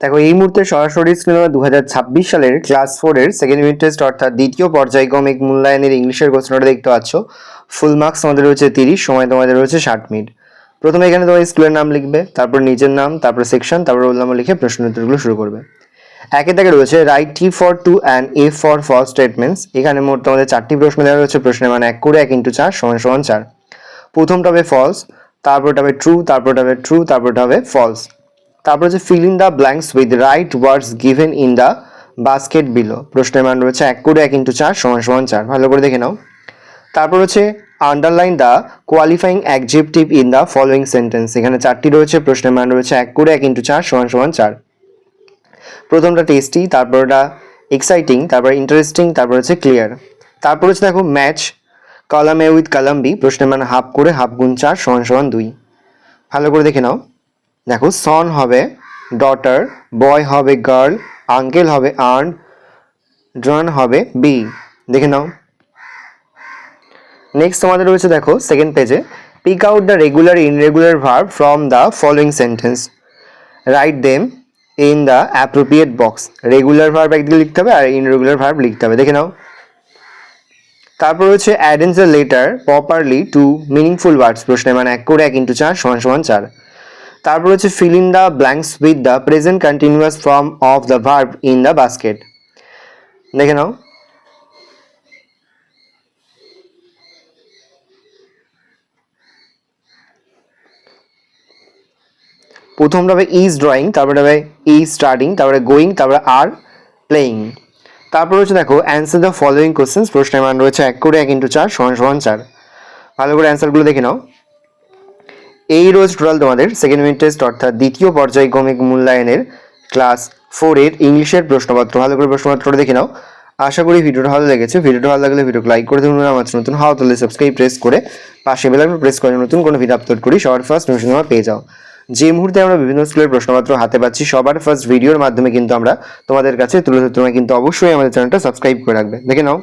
দেখো এই মুহূর্তে সরাসরি স্ক্রিনে 2026 সালের ক্লাস 4 এর সেকেন্ড ইউনিট টেস্ট অর্থাৎ দ্বিতীয় পর্যায়ক্রমিক মূল্যায়নের ইংলিশের কোশ্চেনটা দেখতে পাচ্ছ। ফুল মার্কস তোমাদের রয়েছে 30, সময় তোমাদের রয়েছে 60 মিনিট। প্রথমে এখানে তোমার স্কুলের নাম লিখবে, তারপর নিজের নাম, তারপর সেকশন, তারপর রোল নাম্বার লিখে প্রশ্ন উত্তরগুলো শুরু করবে। একে থেকে রয়েছে write T for true and F for false statements. এখানে মোট তোমাদের 4টি প্রশ্ন দেওয়া রয়েছে। প্রশ্নের মান 1 করে 1 × 4 = 4। প্রথমটা হবে ফলস, তারপরটা হবে ট্রু, তারপরটা হবে ট্রু, তারপরটা হবে ফলস। তারপর হচ্ছে fill in the blanks with right words given in the basket below. প্রশ্নের মান রয়েছে 1 করে 1 × 4 = 4। ভালো করে দেখে নাও। তারপর হচ্ছে underline the qualifying adjective in the following sentence. এখানে 4টি রয়েছে। প্রশ্নের মান রয়েছে 1 করে 1 × 4 = 4। প্রথমটা টেস্টি, তারপরটা এক্সাইটিং, তারপর ইন্টারেস্টিং, তারপর হচ্ছে ক্লিয়ার। তারপর হচ্ছে দেখো match column A with column B. প্রশ্নের মান হাফ করে হাফ গুণ 4 = 2। ভালো করে দেখে নাও। দেখো সন হবে ডটার, বয় হবে গার্ল, আঙ্কেল হবে আন্ট, ড্রন হবে বি। দেখে নাও। নেক্সট তোমাদের রয়েছে দেখো সেকেন্ড পেজে pick out the regular irregular verb from the following sentence, write them in the appropriate box. Regular verb একদিকে লিখতে হবে আর ইনরেগুলার ভার্ব লিখতে হবে। দেখে নাও। তারপর হচ্ছে arrange the letter properly to meaningful words. প্রশ্নের মান 1 করে 1 × 4 = 4। তারপর হচ্ছে fill in the blanks with the present continuous form of the verb in the basket. দেখে নাও। প্রথমটা হবে ইজ ড্রয়িং, তারপরে হবে ইজ স্টাডিং, তারপরে গোয়িং, তারপরে আর প্লেয়িং। তারপর হচ্ছে দেখো অ্যান্সার দ্য ফলোয়িং কোশ্চেন্স। প্রশ্নের মান রয়েছে 1 করে 1 × 4 = 4। ভালো করে অ্যান্সারগুলো দেখে নাও। এই রোজ টোটাল তোমাদের সেকেন্ড ইউনিট টেস্ট অর্থাৎ দ্বিতীয় পর্যায়ক্রমিক মূল্যায়নের ক্লাস 4 এর ইংলিশের প্রশ্নপত্র। ভালো করে প্রশ্নপত্রটা দেখে নাও। আশা করি ভিডিওটা ভালো লেগেছে। ভিডিওটা ভালো লাগলে ভিডিওকে লাইক করে দেবেন। আমার নতুন হওয়া তাহলে সাবস্ক্রাইব প্রেস করে পাশে বেল আইকন প্রেস করে নতুন কোনো ভিডিও আপলোড করি সবার ফার্স্ট নোটিফিকেশন তোমরা পেয়ে যাও। যে মুহূর্তে আমরা বিভিন্ন স্কুলের প্রশ্নপত্র হাতে পাচ্ছি সবার ফার্স্ট ভিডিওর মাধ্যমে কিন্তু আমরা তোমাদের কাছে তুলে ধরতে। তোমরা কিন্তু অবশ্যই আমাদের চ্যানেলটা সাবস্ক্রাইব করে রাখবে। দেখে নাও।